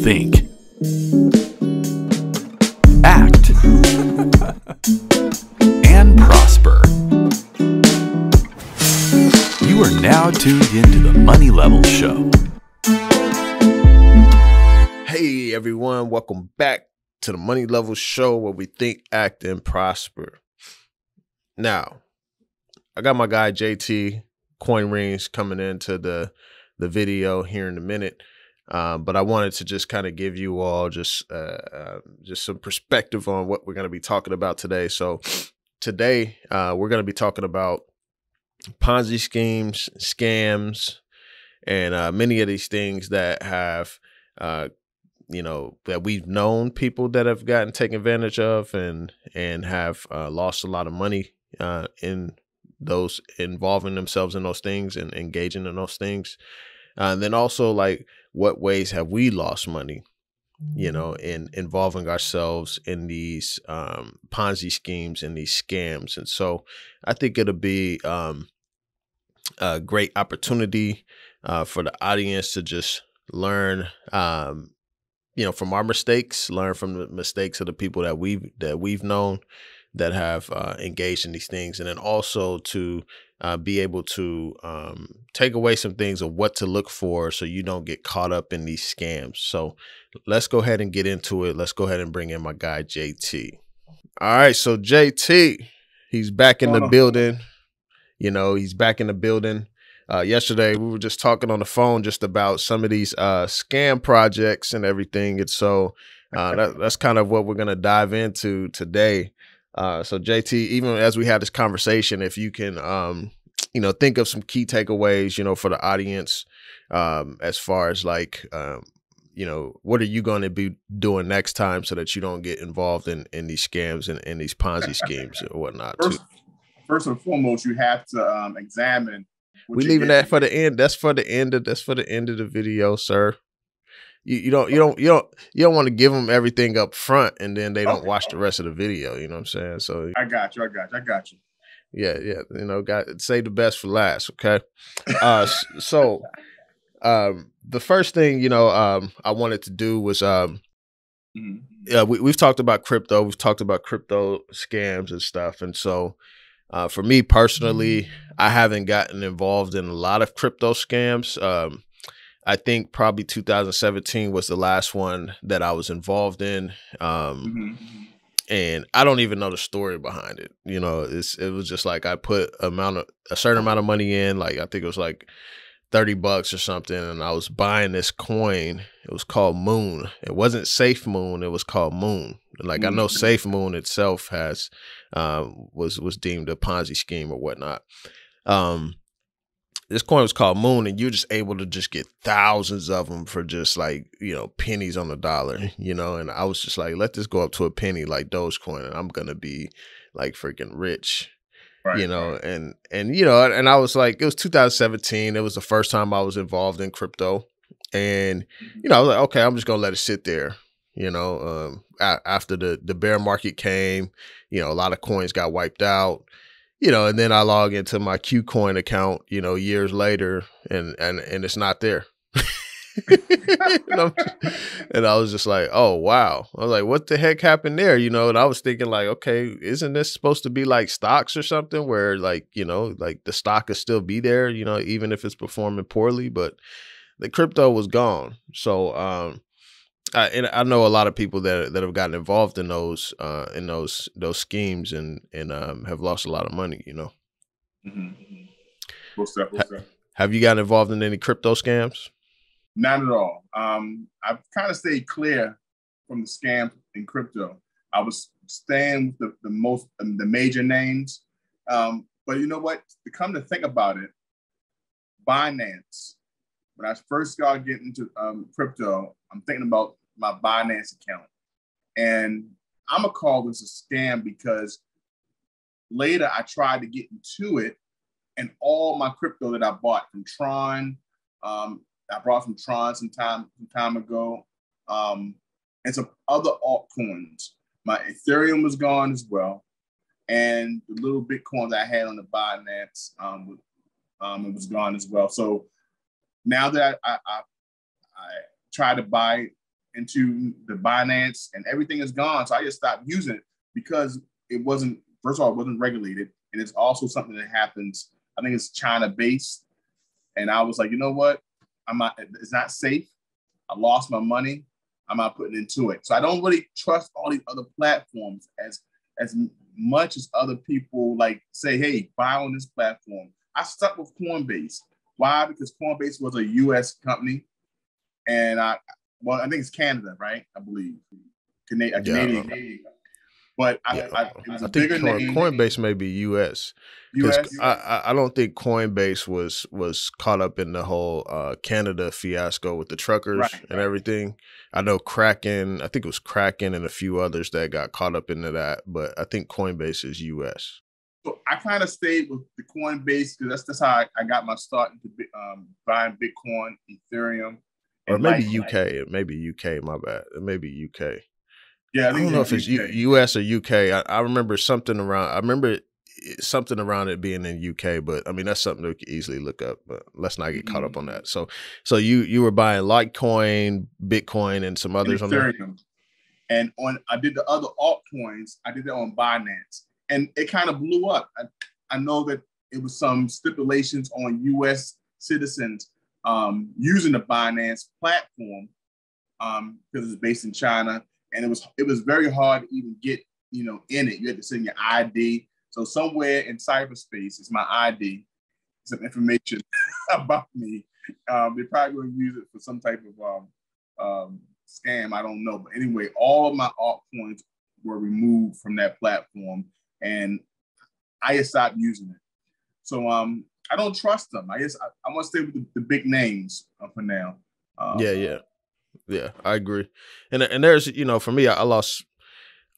think, act, and prosper. You are now tuned into the Money Level Show. Hey everyone, welcome back to the Money Level Show, where we think, act, and prosper. Now, I got my guy JT Coin Rings coming into the video here in a minute, but I wanted to just kind of give you all just some perspective on what we're going to be talking about today. So today we're going to be talking about Ponzi schemes, scams, and many of these things that have that we've known people that have gotten taken advantage of and have lost a lot of money in those, involving themselves in those things and engaging in those things. And then also, like, what ways have we lost money, in involving ourselves in these Ponzi schemes and these scams. And so I think it'll be a great opportunity for the audience to just learn, from our mistakes, learn from the mistakes of the people that we've known that have engaged in these things, and then also to be able to take away some things of what to look for so you don't get caught up in these scams. So let's go ahead and get into it. Let's go ahead and bring in my guy, JT. All right. So JT, he's back in the building. He's back in the building. Yesterday, we were just talking on the phone just about some of these scam projects and everything. And so that's kind of what we're going to dive into today. So JT, even as we had this conversation, if you can, think of some key takeaways, for the audience, as far as like, what are you going to be doing next time so that you don't get involved in these scams and these Ponzi schemes or whatnot. First and foremost, you have to examine. We leaving that for the end. That's for the end of the video, sir. You don't want to give them everything up front and then they don't watch the rest of the video. You know what I'm saying? So I got you. Yeah. Save the best for last. Okay. So the first thing I wanted to do was we've talked about crypto. We've talked about crypto scams and stuff, and so. For me personally, I haven't gotten involved in a lot of crypto scams. I think probably 2017 was the last one that I was involved in. And I don't even know the story behind it. It was just like I put a certain amount of money in, like I think it was like $30 or something, and I was buying this coin. It was called Moon. It wasn't Safe Moon. It was called Moon. Like I know Safe Moon itself has was deemed a Ponzi scheme or whatnot. This coin was called Moon, and you're just able to just get thousands of them for just like pennies on the dollar. And I was just like, let this go up to a penny like Dogecoin, and I'm gonna be like freaking rich. Right, and I was like, it was 2017. It was the first time I was involved in crypto. And, I was like, okay, I'm just going to let it sit there. After the bear market came, a lot of coins got wiped out, and then I log into my KuCoin account, years later and it's not there. And I was just like, oh, wow. I was like, what the heck happened there? And I was thinking like, okay, isn't this supposed to be like stocks or something where like, like the stock could still be there, even if it's performing poorly, but the crypto was gone. So, I know a lot of people that have gotten involved in those schemes and have lost a lot of money, What's that? Have you gotten involved in any crypto scams? Not at all. I've kind of stayed clear from the scams in crypto. I was staying with the major names. But you know what? To come to think about it, Binance, when I first started getting into crypto, I'm thinking about my Binance account. And I'm going to call this a scam because later I tried to get into it, and all my crypto that I bought from Tron, I brought from Tron some time ago, and some other altcoins. My Ethereum was gone as well, and the little Bitcoin that I had on the Binance, it was gone as well. So now that I try to buy into the Binance, and everything is gone. So I just stopped using it because it wasn't, first of all, it wasn't regulated. And it's also something that happens, I think it's China based. And I was like, you know what? It's not safe. I lost my money. I'm not putting into it. So I don't really trust all these other platforms as much as other people like say, hey, buy on this platform. I stuck with Coinbase. Why? Because Coinbase was a US company. And I think it's Canada, right? I believe. Canadian. But I think Coinbase may be US. I don't think Coinbase was caught up in the whole Canada fiasco with the truckers and everything. I know Kraken, I think it was Kraken and a few others that got caught up into that, but I think Coinbase is US. So I kind of stayed with the Coinbase because that's how I got my start into buying Bitcoin, Ethereum. Or maybe UK. Maybe UK, my bad. Maybe UK. Yeah, I don't know if it's US or UK. I remember something around. I remember something around it being in UK, but I mean that's something we could easily look up. But let's not get caught up on that. So you were buying Litecoin, Bitcoin, and some others on there. And I did the other altcoins. I did that on Binance, and it kind of blew up. I know that it was some stipulations on US citizens using the Binance platform because it's based in China. And it was very hard to even get, in it. You had to send your ID. So somewhere in cyberspace is my ID, some information about me. They're probably going to use it for some type of scam. I don't know. But anyway, all of my altcoins were removed from that platform, and I just stopped using it. So I don't trust them. I want to stay with the big names for now. Yeah, I agree. And there's, for me, I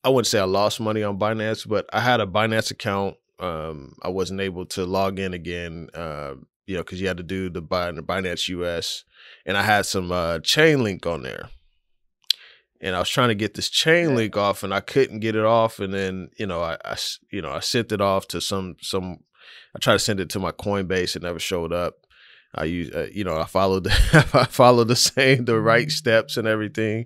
wouldn't say I lost money on Binance, but I had a Binance account. I wasn't able to log in again, because you had to do the Binance US, and I had some Chainlink on there. And I was trying to get this Chainlink off, and I couldn't get it off. And then, I sent it off to some. I tried to send it to my Coinbase. It never showed up. I use, I followed the right steps and everything,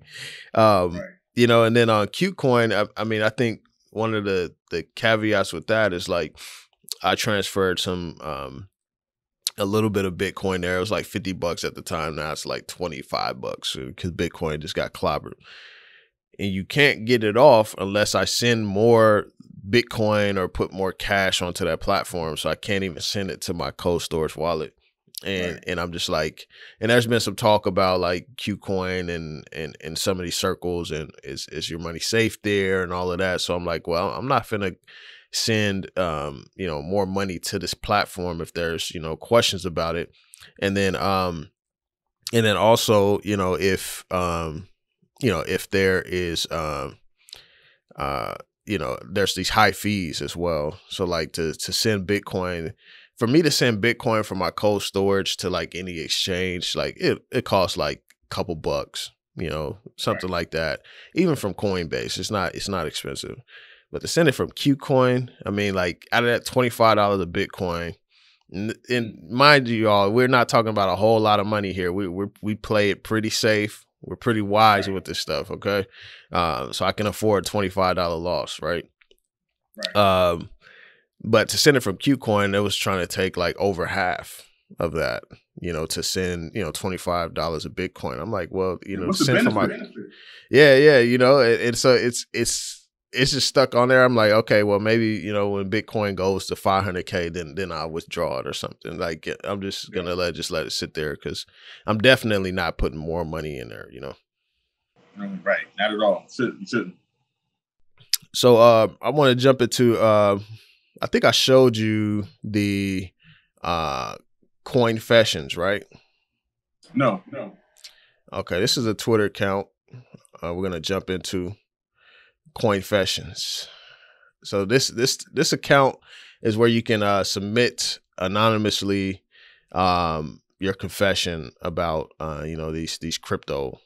and then on Qcoin, I think one of the caveats with that is like, I transferred some, a little bit of Bitcoin there. It was like $50 at the time. Now it's like $25 because Bitcoin just got clobbered, and you can't get it off unless I send more Bitcoin or put more cash onto that platform. So I can't even send it to my cold storage wallet. And I'm just like, and there's been some talk about like Qcoin and some of these circles, and is your money safe there and all of that. So I'm like, well, I'm not finna send more money to this platform if there's questions about it. And then also if there is there's these high fees as well. So like to send Bitcoin. For me to send Bitcoin from my cold storage to like any exchange, like it costs like a couple bucks, something like that. Even from Coinbase, it's not expensive. But to send it from Qcoin, I mean, like out of that $25 of Bitcoin, and mind you, y'all, we're not talking about a whole lot of money here. We play it pretty safe. We're pretty wise with this stuff, okay? So I can afford $25 loss, right? But to send it from Qcoin, it was trying to take like over half of that, to send, $25 of Bitcoin. I'm like, well, send from my, and so it's just stuck on there. I'm like, okay, well, maybe, when Bitcoin goes to 500K, then I'll withdraw it or something. Like, I'm just going to let it sit there because I'm definitely not putting more money in there, Right. Not at all. You shouldn't. So I want to jump into, I think I showed you the Coinfessions, right? No. Okay, this is a Twitter account. We're gonna jump into Coinfessions. So this account is where you can submit anonymously your confession about these crypto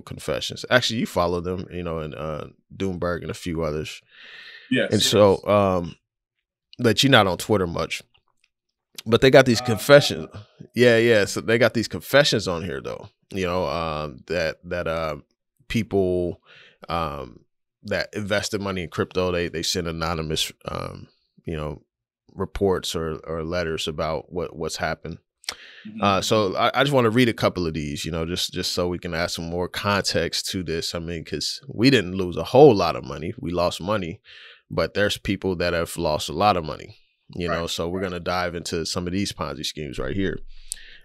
confessions. Actually, you follow them, and Doomberg and a few others. Yes. And so but you're not on Twitter much. But they got these confessions. Yeah. So they got these confessions on here though. That people that invested money in crypto, they send anonymous, reports or letters about what's happened. So I just want to read a couple of these, just so we can add some more context to this. I mean, because we didn't lose a whole lot of money. We lost money, but there's people that have lost a lot of money, so we're going to dive into some of these Ponzi schemes right here.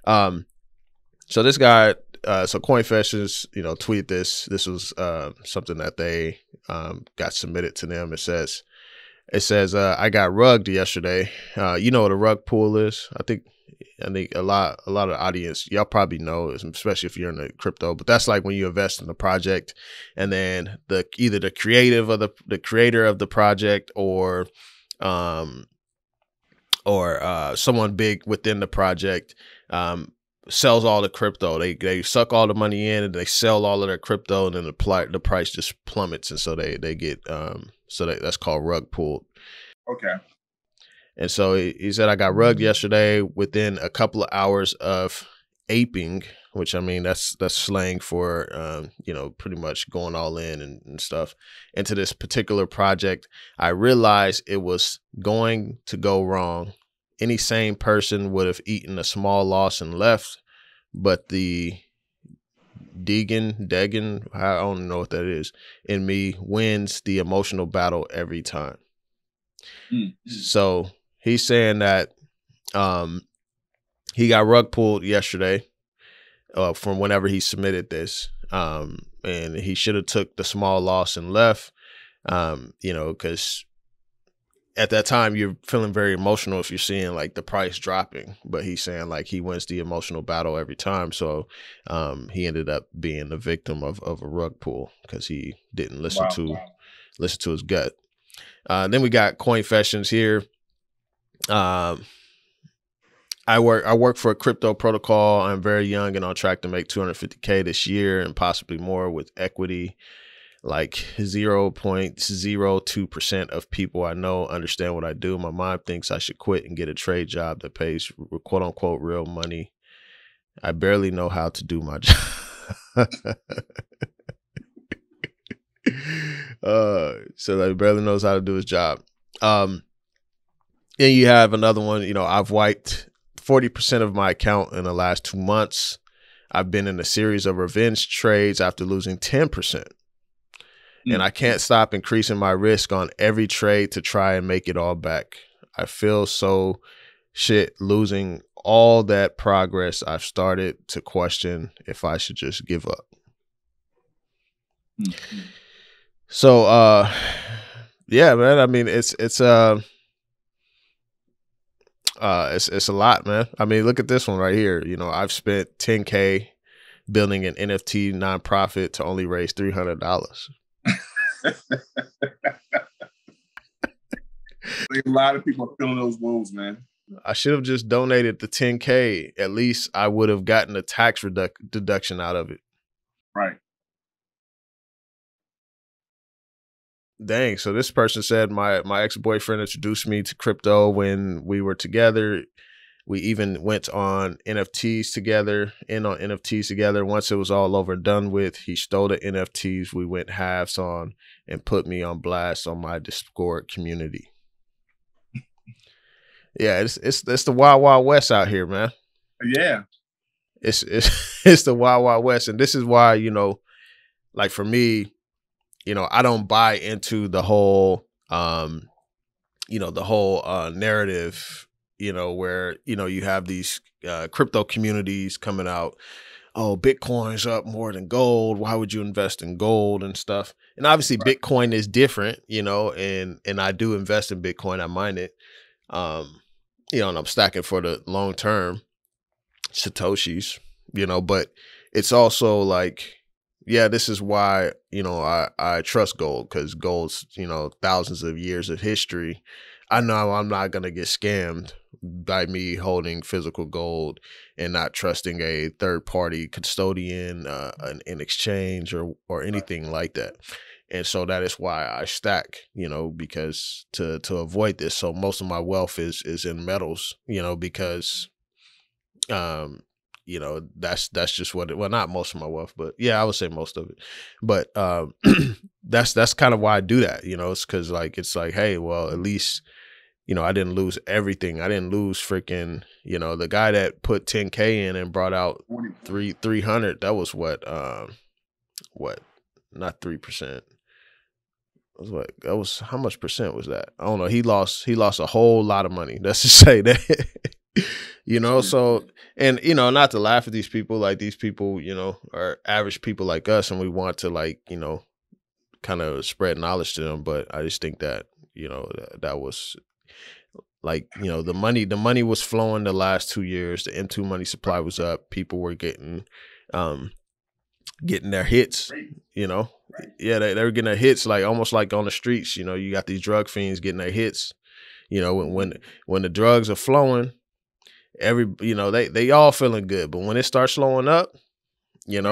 So this guy, CoinFessions, tweeted this. This was something that they got submitted to them. It says, I got rugged yesterday. You know what a rug pull is? I think a lot of the audience, y'all probably know, especially if you're in the crypto, but that's like when you invest in the project and then either the creator of the project or someone big within the project sells all the crypto. They suck all the money in and they sell all of their crypto, and then the price just plummets, and so they get that's called rug pulled. Okay. And so he said, I got rugged yesterday within a couple of hours of aping, which, I mean, that's slang for, pretty much going all in and stuff into this particular project. I realized it was going to go wrong. Any sane person would have eaten a small loss and left, but the Degan, I don't know what that is, in me wins the emotional battle every time. Mm-hmm. So he's saying that he got rug pulled yesterday from whenever he submitted this, and he should have took the small loss and left, because at that time you're feeling very emotional if you're seeing like the price dropping. But he's saying like he wins the emotional battle every time, so he ended up being the victim of a rug pull because he didn't listen to his gut. Then we got CoinFessions here. I work for a crypto protocol. I'm very young and on track to make $250K this year and possibly more with equity. Like 0.02% of people I know understand what I do. My mom thinks I should quit and get a trade job that pays quote unquote real money. I barely know how to do my job. So he barely knows how to do his job. Then you have another one, I've wiped 40% of my account in the last 2 months. I've been in a series of revenge trades after losing 10%. And I can't stop increasing my risk on every trade to try and make it all back. I feel so shit losing all that progress. I've started to question if I should just give up. Mm-hmm. So, yeah, man, I mean, it's a lot, man. I mean, look at this one right here. I've spent $10K building an NFT nonprofit to only raise $300. A lot of people are feeling those woes, man. I should have just donated the $10K. At least I would have gotten a tax deduction out of it. Right. Dang. So this person said my ex-boyfriend introduced me to crypto when we were together. We even went on NFTs together. Once it was all over done with, he stole the NFTs we went halves on and put me on blast on my Discord community. Yeah, it's the Wild Wild West out here, man. Yeah. It's the Wild Wild West. And this is why, like for me, I don't buy into the whole narrative, where, you have these crypto communities coming out. Oh, Bitcoin's up more than gold. Why would you invest in gold and stuff? And obviously right. Bitcoin is different, and I do invest in Bitcoin. I mine it, and I'm stacking for the long term Satoshis, but it's also like, yeah, this is why, I trust gold, because gold's, thousands of years of history. I know I'm not going to get scammed by me holding physical gold and not trusting a third party custodian, an exchange or anything like that. And so that is why I stack, because to avoid this. So most of my wealth is in metals, because, that's just what well, not most of my wealth, but yeah, I would say most of it. But that's kind of why I do that. It's because it's like, hey, well, at least, I didn't lose everything. I didn't lose freaking, the guy that put 10K in and brought out 300. That was what, not 3%. That was how much percent was that? I don't know. He lost a whole lot of money. Let's just say that, so, and, not to laugh at these people, like these people, are average people like us, and we want to kind of spread knowledge to them. But I just think that, that was the money was flowing the last 2 years. The M2 money supply was up. People were getting their hits, Yeah, they were getting their hits almost like on the streets. You got these drug fiends getting their hits. When the drugs are flowing, they all feeling good. But when it starts slowing up, then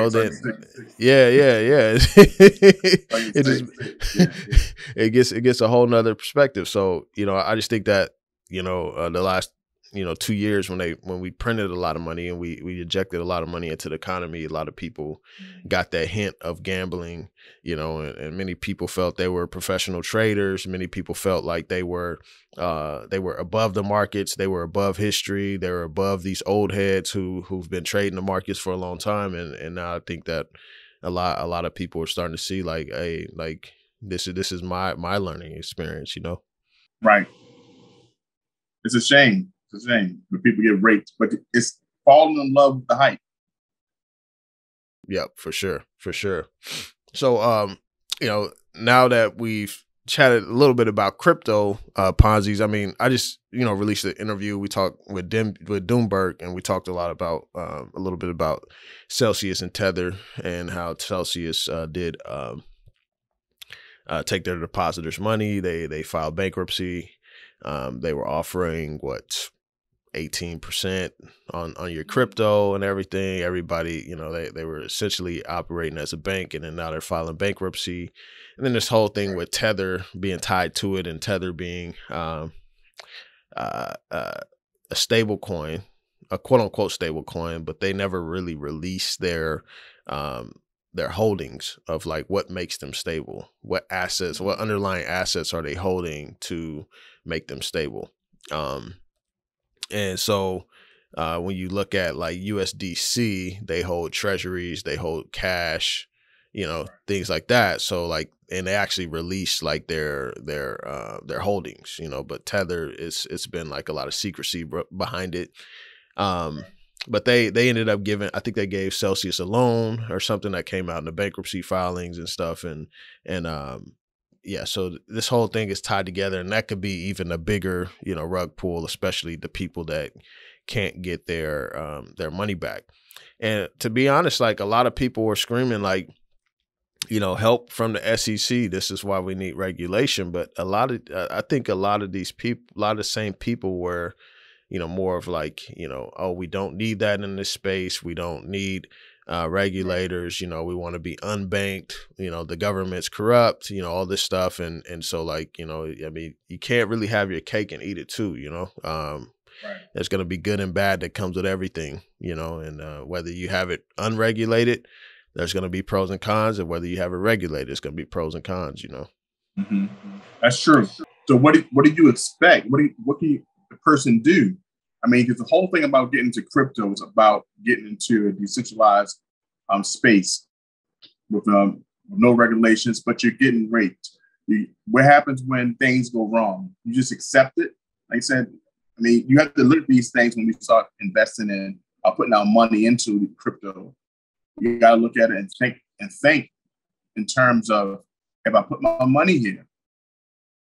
yeah. It gets a whole nother perspective. So, I just think that, the last 2 years when we printed a lot of money and we injected a lot of money into the economy, a lot of people got that hint of gambling, and many people felt they were professional traders. Many people felt like they were above the markets. They were above history. They were above these old heads who've been trading the markets for a long time. And now I think that a lot of people are starting to see hey, this is my learning experience, Right. It's a shame. It's a shame when people get raped, but it's falling in love with the hype. Yep, for sure. So, now that we've chatted a little bit about crypto Ponzi's, I mean, I just, released an interview. We talked with Doomberg, and we talked a little bit about Celsius and Tether and how Celsius did take their depositors' money. They filed bankruptcy. They were offering 18% on your crypto and everything. Everybody, they were essentially operating as a bank, and then now they're filing bankruptcy. And then this whole thing with Tether being tied to it, and Tether being a stable coin, a quote unquote stable coin, but they never really released their holdings of what makes them stable, what underlying assets are they holding to make them stable. And so when you look at USDC, they hold treasuries, they hold cash, things like that. So and they actually release their holdings, but Tether it's been a lot of secrecy behind it. But they ended up I think they gave Celsius a loan or something that came out in the bankruptcy filings and stuff. And yeah, so this whole thing is tied together, and that could be even a bigger, rug pull, especially the people that can't get their money back. And to be honest, a lot of people were screaming help from the SEC. This is why we need regulation. But I think a lot of these people, a lot of the same people were, more of oh, we don't need that in this space. We don't need regulators, we want to be unbanked, the government's corrupt, all this stuff. And so I mean, you can't really have your cake and eat it too, Right. There's going to be good and bad that comes with everything, and whether you have it unregulated, there's going to be pros and cons, and whether you have it regulated, it's going to be pros and cons, Mm-hmm. That's true. So what do you expect? What can the person do? I mean, because the whole thing about getting into crypto is about getting into a decentralized space with no regulations, but you're getting raped. What happens when things go wrong? You just accept it. Like I said, I mean, you have to look at these things when we start investing in putting our money into crypto. You got to look at it and think in terms of, if I put my money here,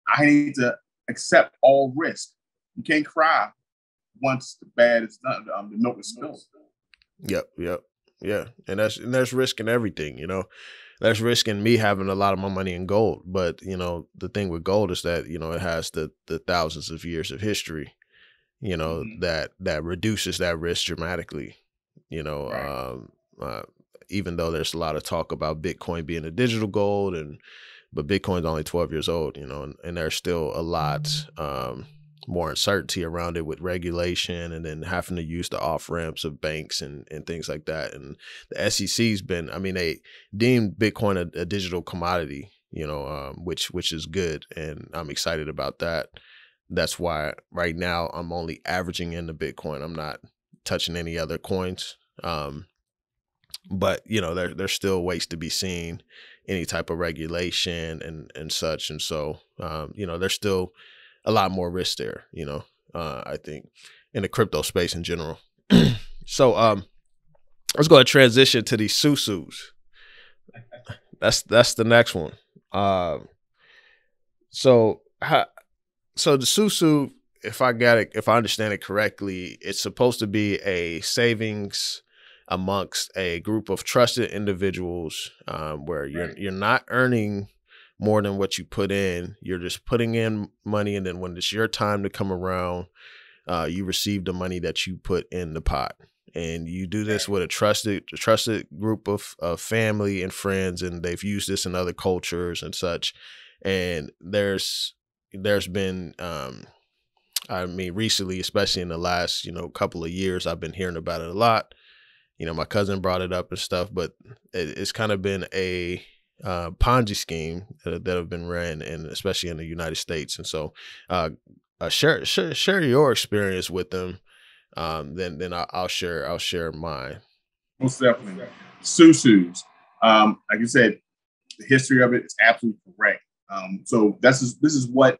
I need to accept all risk. You can't cry once the bad is done, the milk is spilled. Yep. Yeah. And there's risk in everything, There's risk in me having a lot of my money in gold. But, the thing with gold is that, it has the thousands of years of history, mm-hmm. that reduces that risk dramatically, right. Even though there's a lot of talk about Bitcoin being a digital gold, but Bitcoin's only 12 years old, and there's still a lot more uncertainty around it with regulation, and then having to use the off ramps of banks and things like that. And the SEC's been, I mean, they deemed Bitcoin a digital commodity, which is good, and I'm excited about that. That's why right now I'm only averaging into Bitcoin. I'm not touching any other coins. But there's still ways to be seen, any type of regulation and such. And so, there's still a lot more risk there, I think, in the crypto space in general. So let's go ahead and transition to these Susus. That's the next one. So the Susu, if I understand it correctly, it's supposed to be a savings amongst a group of trusted individuals, where you're not earning more than what you put in. You're just putting in money, and then when it's your time to come around, you receive the money that you put in the pot. And you do this with a trusted group of family and friends, and they've used this in other cultures and such. And there's been recently, especially in the last couple of years, I've been hearing about it a lot. My cousin brought it up and stuff, but it's kind of been a Ponzi scheme that have been ran, and especially in the United States. And so, share your experience with them. Then I'll share mine. Most definitely, Susus. Like you said, the history of it is absolutely correct. So this is what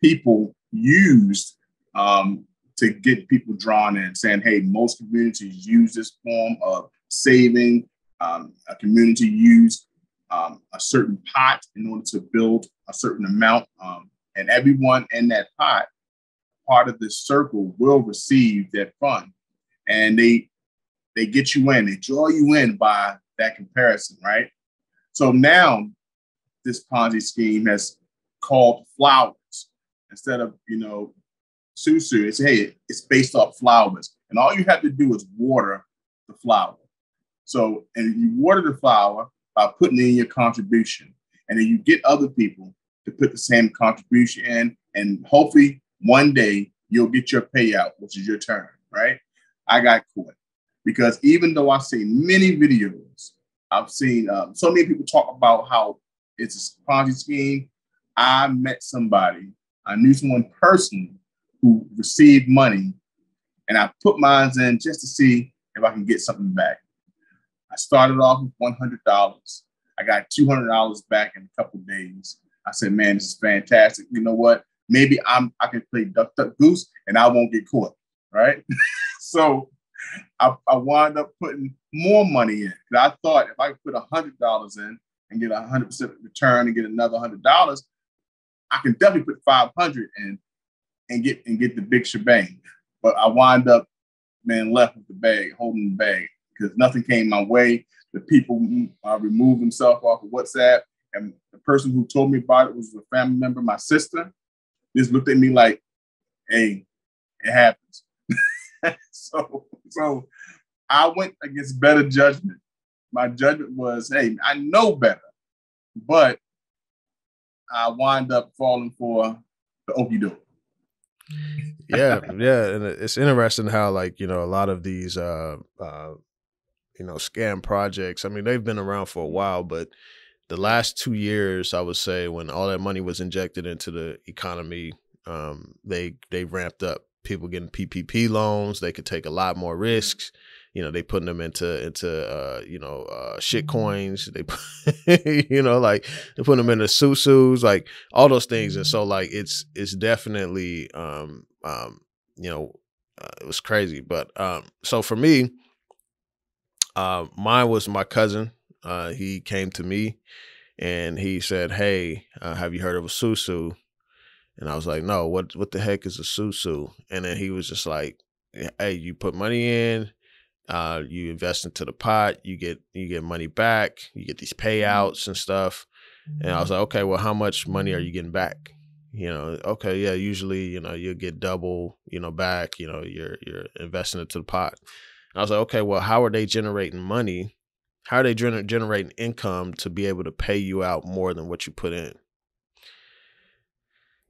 people used to get people drawn in, saying, hey, most communities use this form of saving. A community used a certain pot in order to build a certain amount. And everyone in that pot, part of this circle, will receive that fund. And they get you in, they draw you in by that comparison, right? So now this Ponzi scheme has called flowers instead of, Susu. It's, hey, it's based off flowers. And all you have to do is water the flower. So, and you water the flower by putting in your contribution. And then you get other people to put the same contribution in. And hopefully one day you'll get your payout, which is your turn, right? I got caught because even though I've seen many videos, I've seen so many people talk about how it's a Ponzi scheme. I met somebody, I knew someone personally who received money, and I put mine in just to see if I can get something back. I started off with $100. I got $200 back in a couple of days. I said, man, this is fantastic. You know what? Maybe I can play Duck, Duck, Goose and I won't get caught, right? So I wound up putting more money in. I thought if I could put $100 in and get 100% return and get another $100, I can definitely put 500 in and get the big shebang. But I wind up, left with the bag, holding the bag, because nothing came my way. The people removed themselves off of WhatsApp, and the person who told me about it was a family member, my sister. Just looked at me like, hey, it happens. So I went against better judgment. My judgment was, hey, I know better, but I wind up falling for the okie doke. Yeah, and it's interesting how, like, a lot of these scam projects, I mean, they've been around for a while, but the last 2 years, I would say, when all that money was injected into the economy, they ramped up. People getting PPP loans, they could take a lot more risks. They putting them into shit coins. They like they put them into Susus, like all those things. And so, like, it's definitely it was crazy. But so for me, mine was my cousin. He came to me and he said, hey, have you heard of a Susu? And I was like, no, what the heck is a Susu? And then he was just like, hey, you put money in, you invest into the pot, you get money back, you get these payouts and stuff. And I was like, okay, well, how much money are you getting back? Okay, yeah, usually, you'll get double, back, you're investing into the pot. And I was like, okay, well, how are they generating money? How are they generating income to be able to pay you out more than what you put in?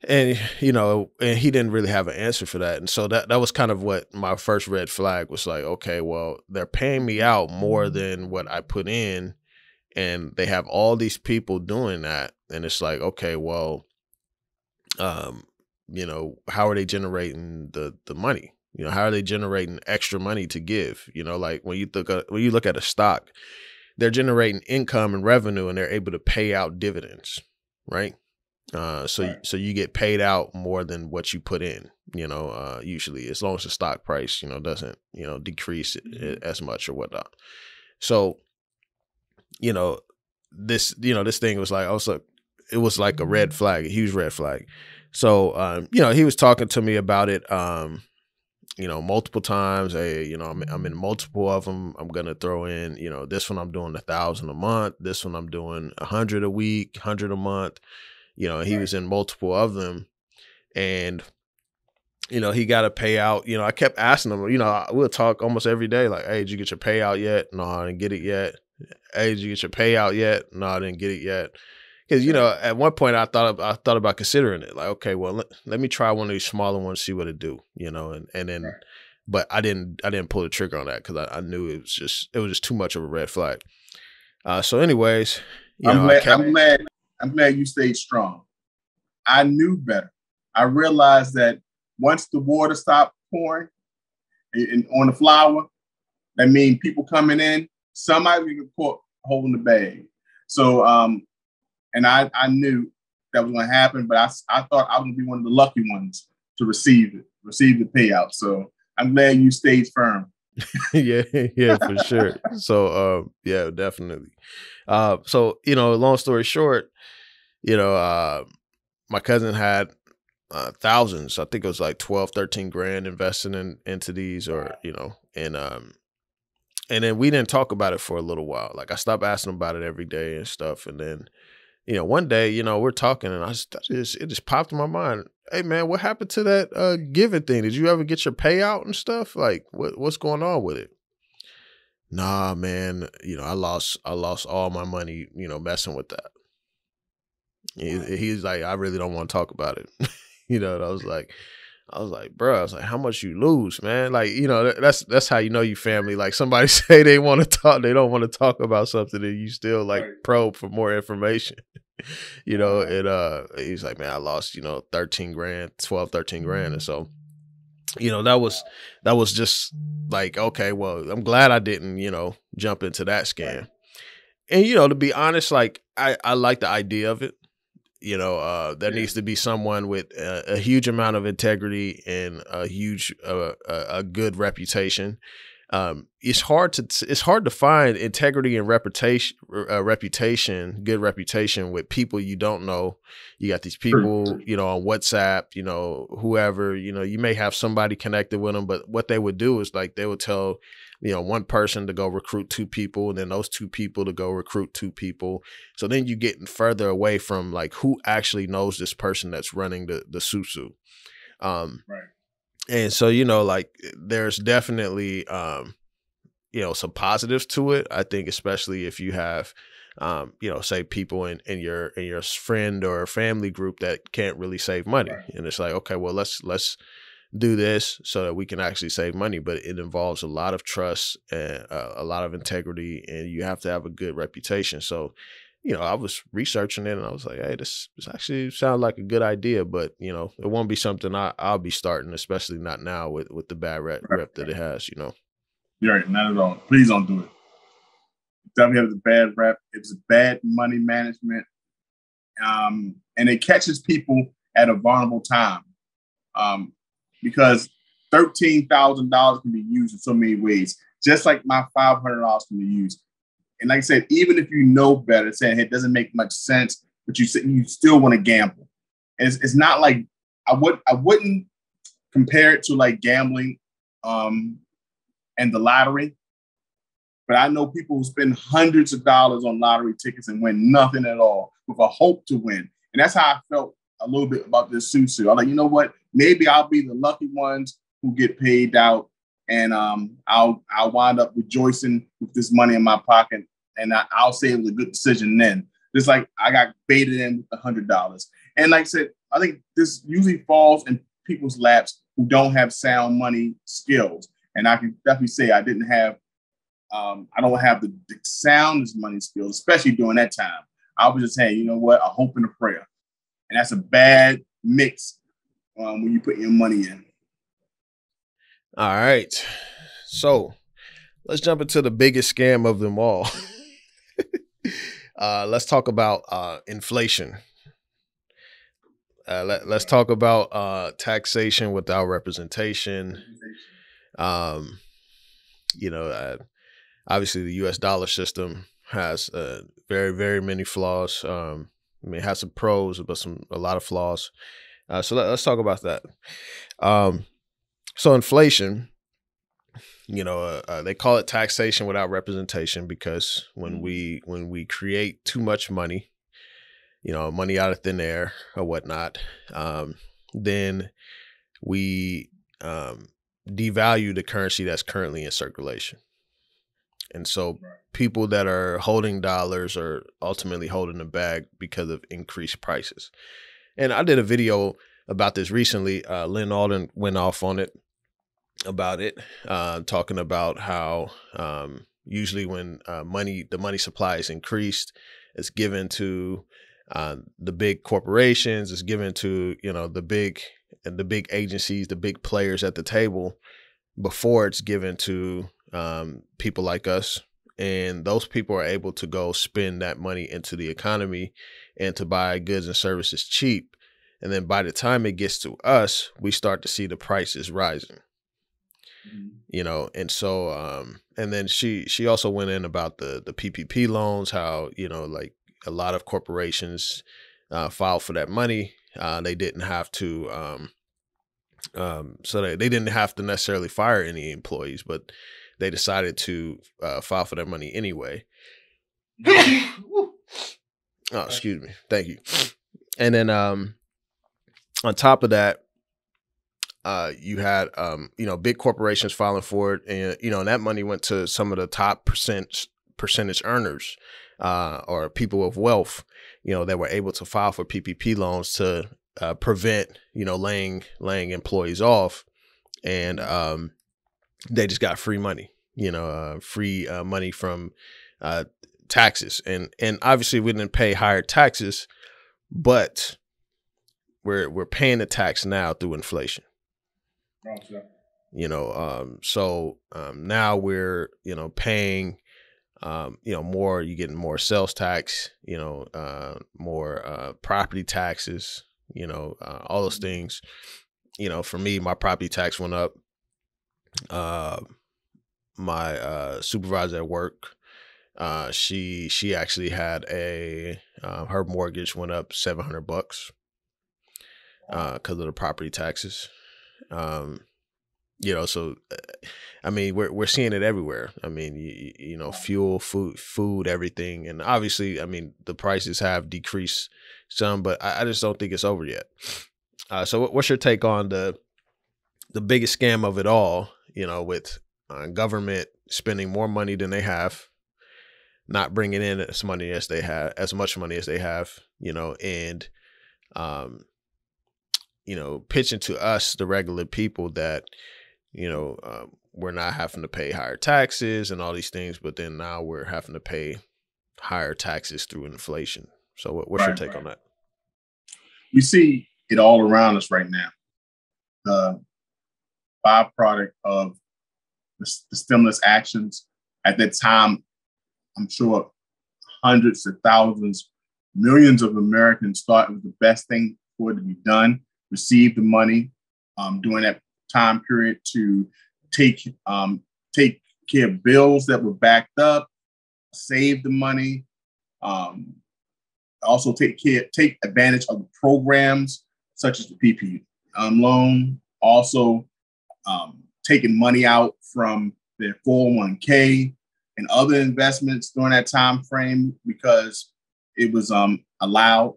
And, you know, and he didn't really have an answer for that. And so that was kind of what my first red flag was like, okay, well, they're paying me out more than what I put in. And they have all these people doing that. And it's like, okay, well, you know, how are they generating the money? You know, how are they generating extra money to give? You know, like when you look at a stock, they're generating income and revenue and they're able to pay out dividends, right? So you get paid out more than what you put in, you know, usually, as long as the stock price, you know, doesn't, you know, decrease as much or whatnot. So, you know, this thing was like, also, it was like a red flag, a huge red flag. So, you know, he was talking to me about it, you know, multiple times. Hey, you know, I'm in multiple of them. I'm going to throw in, you know, this one I'm doing 1,000 a month. This one I'm doing 100 a week, 100 a month. You know, he was in multiple of them, and, you know, he got a payout. You know, I kept asking him, you know, we'll talk almost every day. Like, hey, did you get your payout yet? No, I didn't get it yet. Hey, did you get your payout yet? No, I didn't get it yet. Because, you know, at one point I thought about considering it. Like, okay, well, let me try one of these smaller ones, see what it do. You know, and then, but I didn't pull the trigger on that because I knew it was just too much of a red flag. So, anyways, you know, I'm glad you stayed strong. I knew better. I realized that once the water stopped pouring on the flour, that means people coming in, somebody get caught holding the bag. So, and I knew that was going to happen, but I thought I was going to be one of the lucky ones to receive the payout. So I'm glad you stayed firm. yeah, for sure. So, yeah, definitely. So, you know, long story short, you know, my cousin had thousands. I think it was like 12, 13 grand invested into these, or, you know, and then we didn't talk about it for a little while. Like, I stopped asking about it every day and stuff. And then, you know, one day, you know, we're talking and it just popped in my mind. Hey man, what happened to that giving thing? Did you ever get your payout and stuff? Like, what's going on with it? Nah, man, you know, I lost all my money, you know, messing with that. He's like, I really don't want to talk about it. You know, and I was like, bro, I was like, how much you lose, man? Like, you know, that's how you know you family. Like, somebody say they want to talk, they don't want to talk about something, and you still like probe for more information. You know, and he's like, man, I lost, you know, 13 grand. And so, you know, that was just like, okay, well, I'm glad I didn't, you know, jump into that scam. And, you know, to be honest, like, I like the idea of it. You know, there needs to be someone with a huge amount of integrity and a good reputation. It's hard to find integrity and reputation, good reputation with people you don't know. You got these people, you know, on WhatsApp, you know, whoever, you know, you may have somebody connected with them, but what they would do is like, they would tell, you know, one person to go recruit two people, and then those two people to go recruit two people. So then you're getting further away from like who actually knows this person that's running the susu. Right. And so, you know, like, there's definitely, you know, some positives to it. I think, especially if you have, you know, say people in your friend or family group that can't really save money. Right. And it's like, okay, well, let's do this so that we can actually save money. But it involves a lot of trust and a lot of integrity, and you have to have a good reputation. So, you know, I was researching it and I was like, hey, this actually sounds like a good idea, but, you know, it won't be something I'll be starting, especially not now with the bad rep that it has, you know. You're right, not at all. Please don't do it. Definitely has a bad rep. It's bad money management. And it catches people at a vulnerable time. Because $13,000 can be used in so many ways, just like my $500 can be used. And like I said, even if you know better, saying it doesn't make much sense, but you still want to gamble. And it's not like I wouldn't compare it to like gambling and the lottery. But I know people who spend hundreds of dollars on lottery tickets and win nothing at all with a hope to win. And that's how I felt a little bit about this susu. I'm like, you know what? Maybe I'll be the lucky ones who get paid out, and I'll wind up rejoicing with this money in my pocket, and I'll say it was a good decision then. Just like I got baited in with $100. And like I said, I think this usually falls in people's laps who don't have sound money skills. And I can definitely say I didn't have, I don't have the soundest money skills, especially during that time. I was just saying, you know what, a hope and a prayer. And that's a bad mix when you put your money in. All right. So let's jump into the biggest scam of them all. Let's talk about inflation. Let's talk about taxation without representation. Obviously the U.S. dollar system has very, very many flaws. It has some pros, but a lot of flaws. So let's talk about that. So inflation, they call it taxation without representation because when we create too much money, money out of thin air or whatnot, then we devalue the currency that's currently in circulation. And so people that are holding dollars are ultimately holding the bag because of increased prices. And I did a video about this recently. Lynn Alden went off on it about it, talking about how usually when the money supply is increased, it's given to the big corporations, it's given to the big agencies, the big players at the table before it's given to people like us. And those people are able to go spend that money into the economy and to buy goods and services cheap. And then by the time it gets to us, we start to see the prices rising. And so and then she also went in about the PPP loans, how like a lot of corporations filed for that money. They didn't have to so they didn't have to necessarily fire any employees, but they decided to file for that money anyway. Oh, excuse me. Thank you. And then on top of that, you had big corporations filing for it, and that money went to some of the top percentage earners or people of wealth, that were able to file for PPP loans to prevent laying employees off, and they just got free money, free money from taxes, and obviously we didn't pay higher taxes, but we're paying the tax now through inflation. So now we're paying more. You're getting more sales tax, more property taxes, all those things. For me, my property tax went up. My supervisor at work, she actually had her mortgage went up $700 because of the property taxes. So I mean, we're seeing it everywhere. I mean, fuel, food, everything, and obviously, I mean, the prices have decreased some, but I just don't think it's over yet. So what's your take on the biggest scam of it all? With government spending more money than they have, not bringing in as much money as they have, and pitching to us, the regular people, that we're not having to pay higher taxes and all these things, but then now we're having to pay higher taxes through inflation. So what's your take on that? We see it all around us right now. The byproduct of the stimulus actions at that time, I'm sure hundreds of thousands, millions of Americans thought it was the best thing for it to be done, receive the money during that time period to take care of bills that were backed up, save the money, also take advantage of the programs such as the PPP loan, also taking money out from their 401k and other investments during that time frame because it was allowed.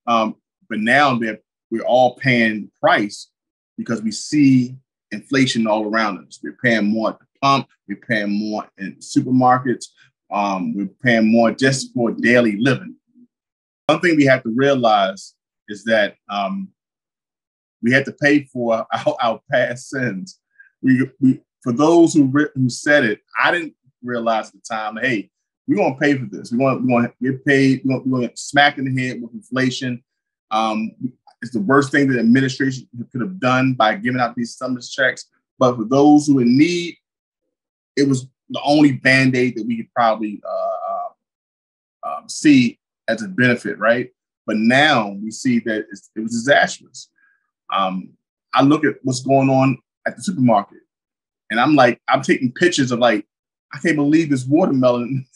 But now we're all paying the price because we see inflation all around us. We're paying more at the pump. We're paying more in supermarkets. We're paying more just for daily living. One thing we have to realize is that we had to pay for our past sins. We for those who said it, I didn't realize at the time. Hey, we're gonna pay for this. We're gonna get paid. We're gonna get smacked in the head with inflation. It's the worst thing that the administration could have done by giving out these stimulus checks. But for those who in need, it was the only Band-Aid that we could probably see as a benefit, right? But now we see that it was disastrous. I look at what's going on at the supermarket, and I'm taking pictures of I can't believe this watermelon,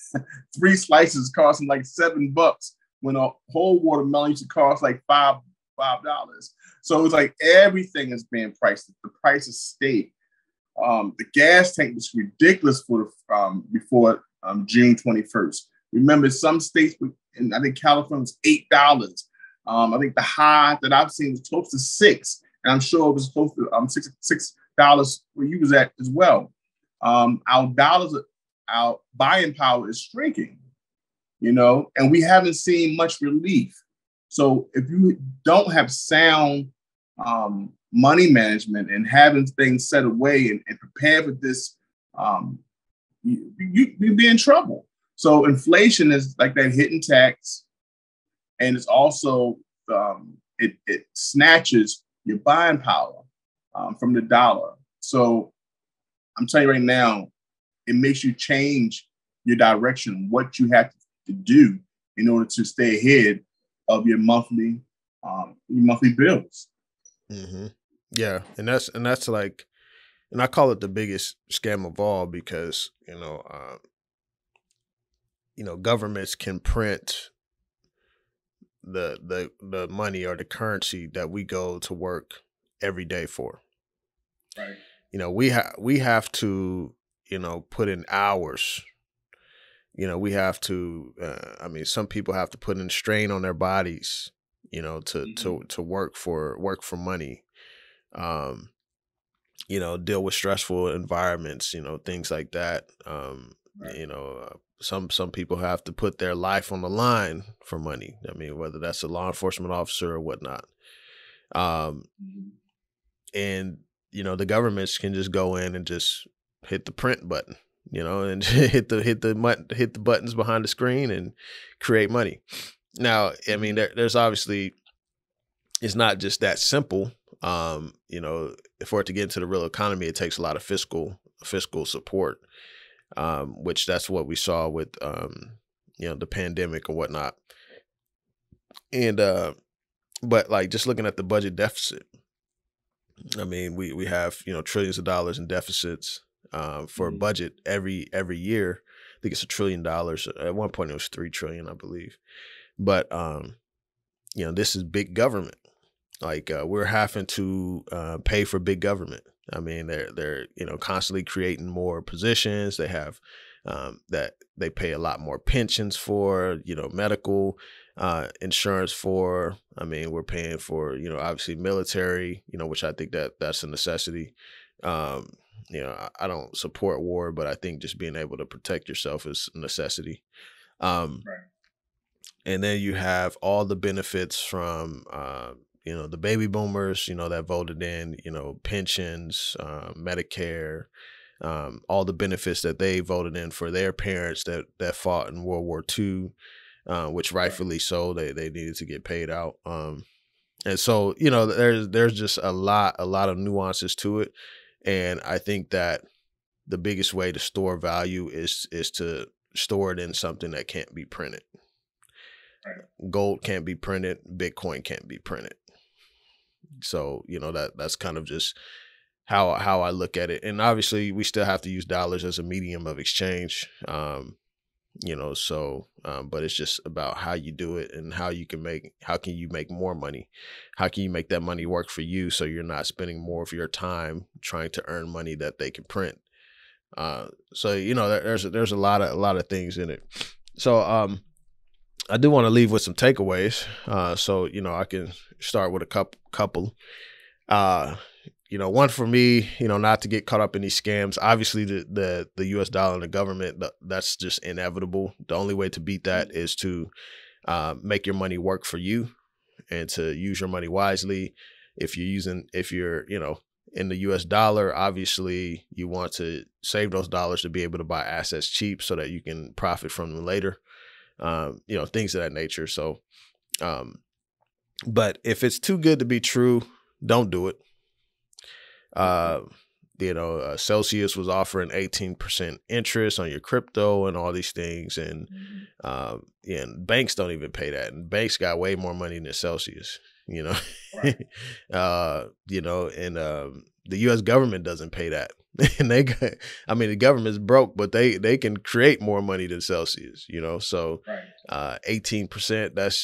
3 slices costing like $7 when a whole watermelon used to cost like $5. So it's like everything is being priced. The price is stayed. The gas tank was ridiculous for before June 21st. Remember, some states, and I think California was $8. I think the high that I've seen was close to $6, and I'm sure it was close to $6 where you was at as well. Our buying power is shrinking, and we haven't seen much relief. So if you don't have sound money management and having things set away and prepare for this, you'd be in trouble. So inflation is like that hidden tax, and it's also it snatches your buying power from the dollar. So I'm telling you right now, it makes you change your direction, what you have to do in order to stay ahead of your monthly bills. Mm-hmm. Yeah, and that's like, and I call it the biggest scam of all because governments can print the money or the currency that we go to work every day for. Right. We have to put in hours. We have to. Some people have to put in strain on their bodies. To work for money. Deal with stressful environments. Things like that. Right. Some people have to put their life on the line for money. Whether that's a law enforcement officer or whatnot. And the governments can just go in and just hit the print button, and hit the buttons behind the screen and create money. Now, there's obviously, it's not just that simple. For it to get into the real economy, it takes a lot of fiscal support, which that's what we saw with the pandemic and whatnot. And but like just looking at the budget deficit, we have trillions of dollars in deficits for a budget every year. I think it's $1 trillion. At one point it was 3 trillion, I believe. But this is big government. Like we're having to pay for big government. They're constantly creating more positions. They have that they pay a lot more pensions for, medical insurance for. We're paying for, obviously military, which I think that's a necessity. I don't support war, but I think just being able to protect yourself is a necessity. Right. And then you have all the benefits from, the baby boomers, that voted in, pensions, Medicare, all the benefits that they voted in for their parents that fought in World War II, which rightfully so, they needed to get paid out. And so, there's just a lot of nuances to it. And I think that the biggest way to store value is to store it in something that can't be printed. Right. Gold can't be printed. Bitcoin can't be printed. So, that's kind of just how I look at it. And obviously we still have to use dollars as a medium of exchange. But it's just about how you do it and how can you make more money? How can you make that money work for you so you're not spending more of your time trying to earn money that they can print? There's a lot of things in it. So I do want to leave with some takeaways. I can start with a couple. One for me, not to get caught up in these scams. Obviously, the U.S. dollar and the government, that's just inevitable. The only way to beat that is to make your money work for you and to use your money wisely. If you're, in the US dollar, obviously you want to save those dollars to be able to buy assets cheap so that you can profit from them later. Things of that nature. So, but if it's too good to be true, don't do it. Celsius was offering 18% interest on your crypto and all these things. And, and banks don't even pay that. And banks got way more money than Celsius, Right. The U.S. government doesn't pay that. And the government's broke, but they can create more money than Celsius, so, Right. 18%, that's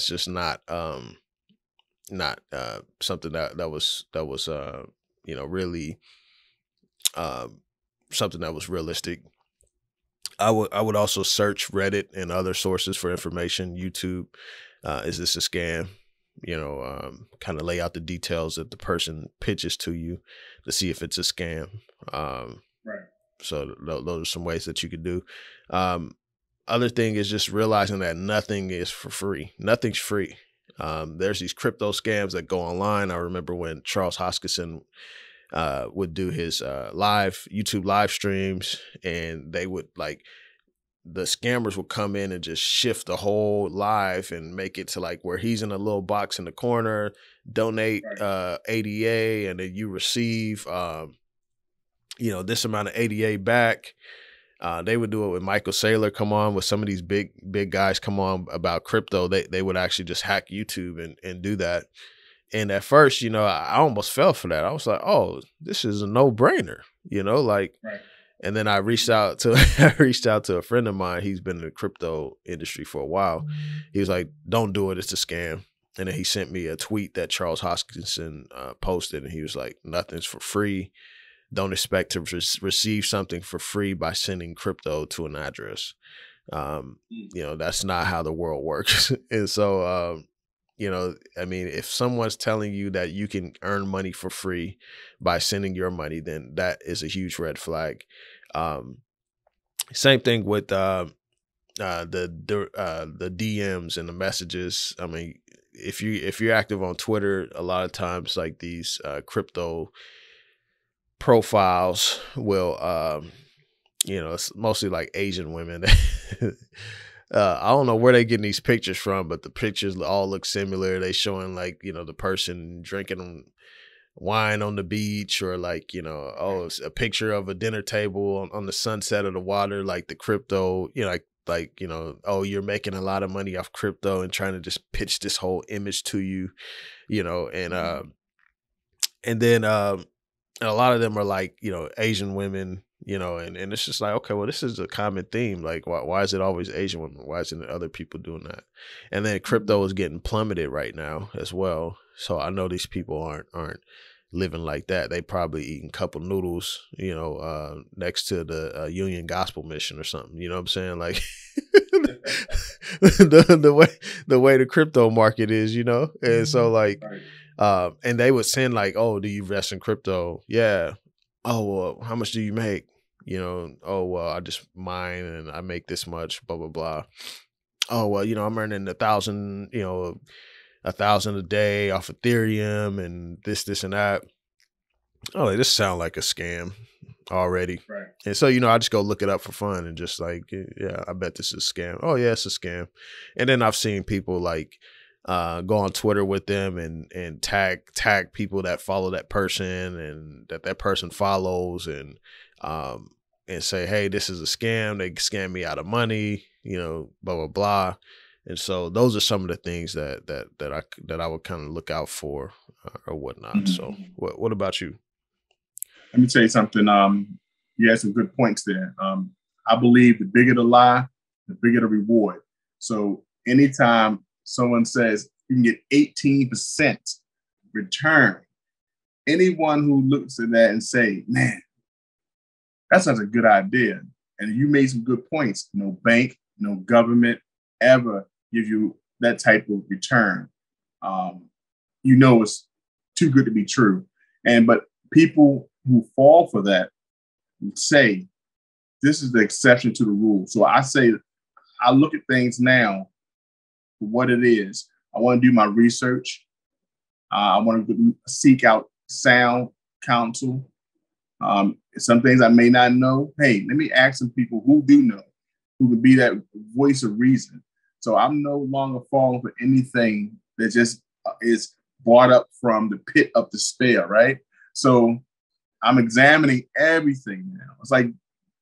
just not something that was really something that was realistic. I would also search Reddit and other sources for information. YouTube, is this a scam? Kind of lay out the details that the person pitches to you to see if it's a scam. Right. So those are some ways that you could do. Other thing is just realizing that nothing is for free. Nothing's free. There's these crypto scams that go online. I remember when Charles Hoskinson would do his YouTube live streams, and they would the scammers would come in and just shift the whole live and make it to where he's in a little box in the corner, donate ADA, and then you receive this amount of ADA back. They would do it with Michael Saylor come on, with some of these big guys come on about crypto. They would actually just hack YouTube and do that. And at first, I almost fell for that. I was like, oh, this is a no-brainer, Right. And then I reached out to a friend of mine. He's been in the crypto industry for a while. He was like, don't do it. It's a scam. And then he sent me a tweet that Charles Hoskinson posted, and he was like, nothing's for free. Don't expect to receive something for free by sending crypto to an address. That's not how the world works. And so, if someone's telling you that you can earn money for free by sending your money, then that is a huge red flag. Same thing with the DMs and the messages. I mean, if you're active on Twitter, a lot of times these crypto profiles will, it's mostly Asian women. I don't know where they getting these pictures from, but the pictures all look similar. They showing the person drinking wine on the beach, or it's a picture of a dinner table on the sunset of the water, the crypto, oh, you're making a lot of money off crypto, and trying to just pitch this whole image to you, and then a lot of them are Asian women, and it's just okay, well, this is a common theme. Why is it always Asian women? Why isn't it other people doing that? And then crypto is getting plummeted right now as well. So I know these people aren't living like that. They probably eating cup of noodles, next to the Union Gospel Mission or something. You know what I'm saying? the way the crypto market is, and so and they would send oh, do you invest in crypto? Yeah. Oh, well, how much do you make? Oh, well, I just mine and I make this much, blah, blah, blah. Oh, well, I'm earning 1,000, 1,000 a day off Ethereum and this and that. Oh, this sound like a scam already. Right. And so, I just go look it up for fun and just yeah, I bet this is a scam. Oh, yeah, it's a scam. And then I've seen people go on Twitter with them and tag people that follow that person and that person follows, and say, hey, this is a scam. They scam me out of money, blah, blah, blah. And so those are some of the things that I would kind of look out for or whatnot. Mm-hmm. So what about you? Let me tell you something. You had some good points there. I believe the bigger the lie, the bigger the reward. So anytime someone says you can get 18% return, anyone who looks at that and say, man, that sounds a good idea. And you made some good points. No bank, no government ever give you that type of return. It's too good to be true. But people who fall for that say, this is the exception to the rule. So I say, I look at things now for what it is. I want to do my research. I want to seek out sound counsel. Some things I may not know. Hey, let me ask some people who do know, who could be that voice of reason. So I'm no longer falling for anything that just is brought up from the pit of despair, right? So I'm examining everything now. It's like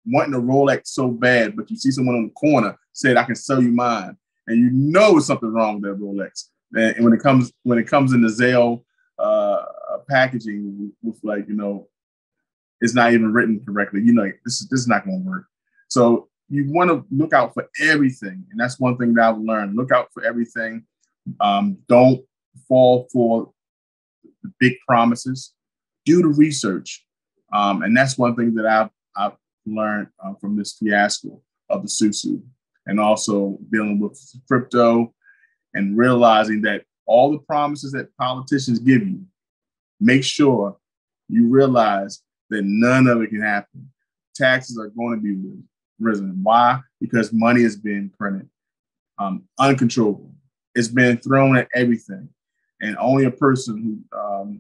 wanting a Rolex so bad, but you see someone on the corner said, "I can sell you mine," and you know there's something wrong with that Rolex. And when it comes in the Zelle packaging with like, you know, it's not even written correctly, you know, this is not going to work. So you want to look out for everything, and that's one thing that I've learned. Look out for everything. Don't fall for the big promises. Do the research, and that's one thing that I've learned from this fiasco of the Susu, and also dealing with crypto and realizing that all the promises that politicians give you, make sure you realize that none of it can happen. Taxes are going to be risen. Why? Because money has been printed uncontrollable. It's been thrown at everything. And only a person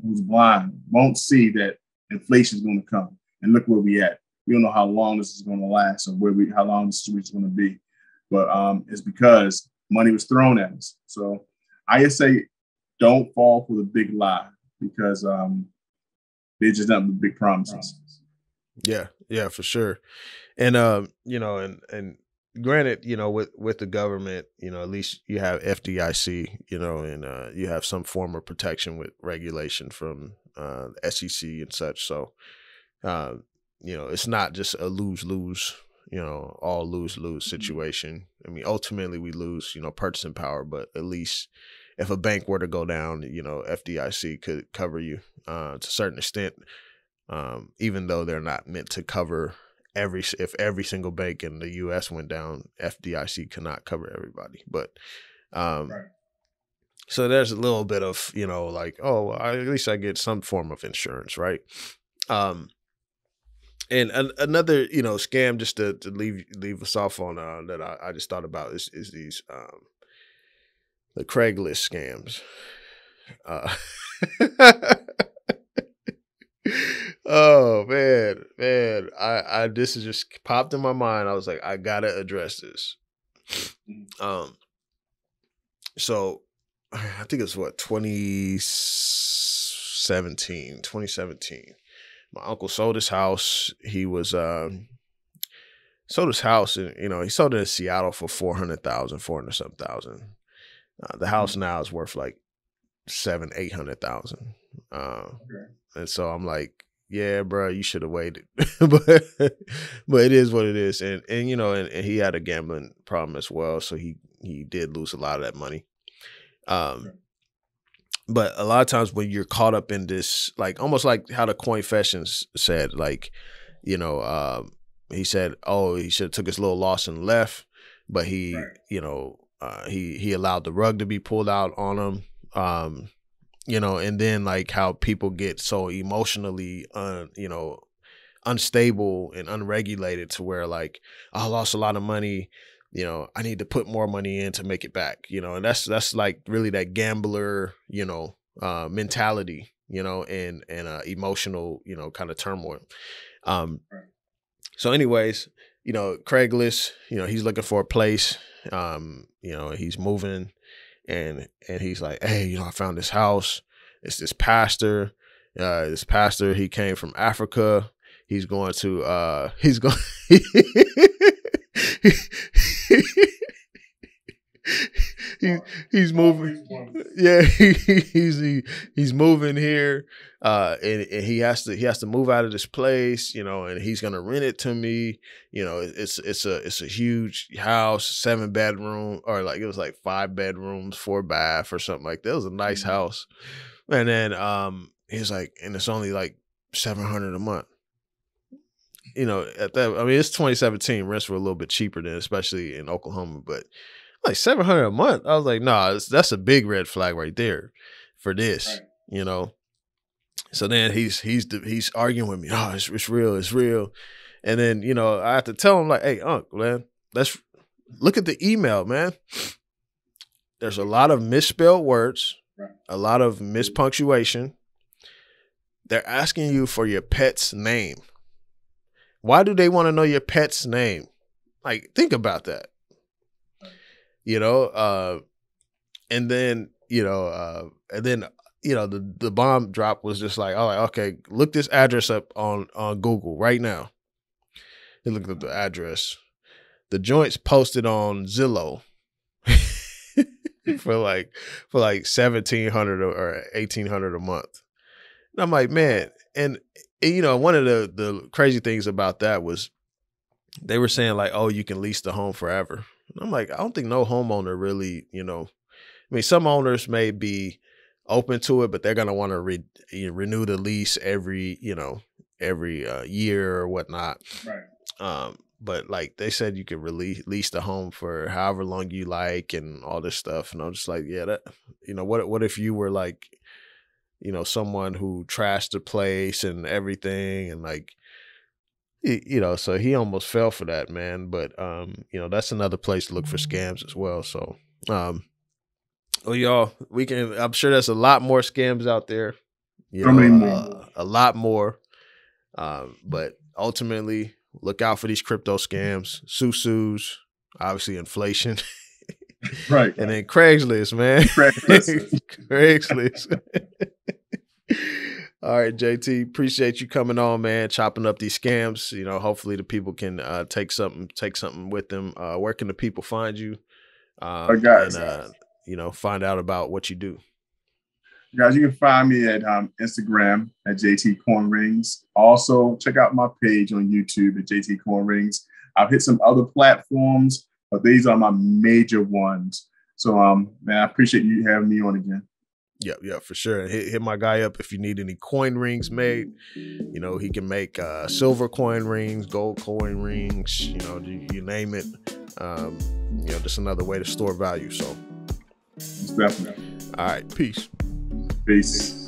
who's blind won't see that inflation is going to come. And look where we at. We don't know how long this is going to last or how long this situation is going to be. But it's because money was thrown at us. So I just say, don't fall for the big lie, because they're just not the big promises. Yeah, for sure. And you know, and granted, you know, with the government, you know, at least you have FDIC, you know, and you have some form of protection with regulation from SEC and such. So you know, it's not just a lose-lose, you know, all lose-lose situation. I mean, ultimately we lose, you know, purchasing power, but at least if a bank were to go down, you know, FDIC could cover you to a certain extent, even though they're not meant to cover if every single bank in the U.S. went down, FDIC cannot cover everybody. But Right. so there's a little bit of, you know, like, oh, at least I get some form of insurance, right? And another, you know, scam, just to leave us off on that I just thought about is these the Craigslist scams. Oh man, I this is just popped in my mind. I was like, I gotta address this. So I think it's what 2017. My uncle sold his house. He was sold his house, and you know, he sold it in Seattle for 400-something thousand. The house now is worth like 700-800,000. And so I'm like, yeah, bro, you should have waited. but it is what it is. And you know, and he had a gambling problem as well, so he did lose a lot of that money. But a lot of times when you're caught up in this, like almost like how the Coinfessions said, like, you know, he said, oh, he should have took his little loss and left, but he, you know, he allowed the rug to be pulled out on him. You know, and then like how people get so emotionally, you know, unstable and unregulated to where like, I lost a lot of money, you know, I need to put more money in to make it back, you know, and that's like really that gambler, you know, mentality, you know, and emotional, you know, kind of turmoil. So anyways, you know, Craigslist, you know, he's looking for a place, you know, he's moving. And he's like, hey, you know, I found this house. It's this pastor. He came from Africa. He's going to he's moving. Yeah, he's moving here. And he has to move out of this place, you know, and he's gonna rent it to me. You know, it's a huge house, 7 bedroom, or like it was like 5 bedrooms, 4 bath or something like that. It was a nice house. And then he's like, and it's only like $700 a month. You know, at that, I mean, it's 2017. Rents were a little bit cheaper than, especially in Oklahoma, but like $700 a month. I was like, nah, that's a big red flag right there for this, you know. So then he's arguing with me. Oh, it's real. And then, you know, I have to tell him like, hey, Unc, man, let's look at the email, man. there's a lot of misspelled words, Right. a lot of mispunctuation. They're asking you for your pet's name. Why do they want to know your pet's name? Like, think about that. You know, and then, the bomb drop was just like, oh, okay, look this address up on Google right now. He looked up the address. The joint's posted on Zillow for like $1,700 or $1,800 a month. And I'm like, man, and you know, one of the crazy things about that was they were saying like, oh, you can lease the home forever. And I'm like, I don't think no homeowner really, you know, I mean, some owners may be open to it, but they're gonna want to renew the lease every year or whatnot. Right. But like they said, you could lease the home for however long you like and all this stuff. And I'm just like, yeah, that, you know, what if you were like, you know, someone who trashed the place and everything, and like, you know, so he almost fell for that, man. But you know, that's another place to look for scams as well. So well, y'all, I'm sure there's a lot more scams out there. You know, many more. A lot more. But ultimately, look out for these crypto scams, Susus, obviously inflation. Right. And then Craigslist, man. Craigslist. All right, JT, appreciate you coming on, man, chopping up these scams. You know, hopefully the people can take something with them. Where can the people find you? Guys, you know, find out about what you do. Guys, you can find me at Instagram at JT Coin Rings. Also, check out my page on YouTube at JT Coin Rings. I've hit some other platforms, but these are my major ones. So, man, I appreciate you having me on again. Yeah, for sure. Hit my guy up if you need any coin rings made. You know, he can make silver coin rings, gold coin rings, you know, you name it. You know, just another way to store value. So, Definitely. All right, peace. Peace.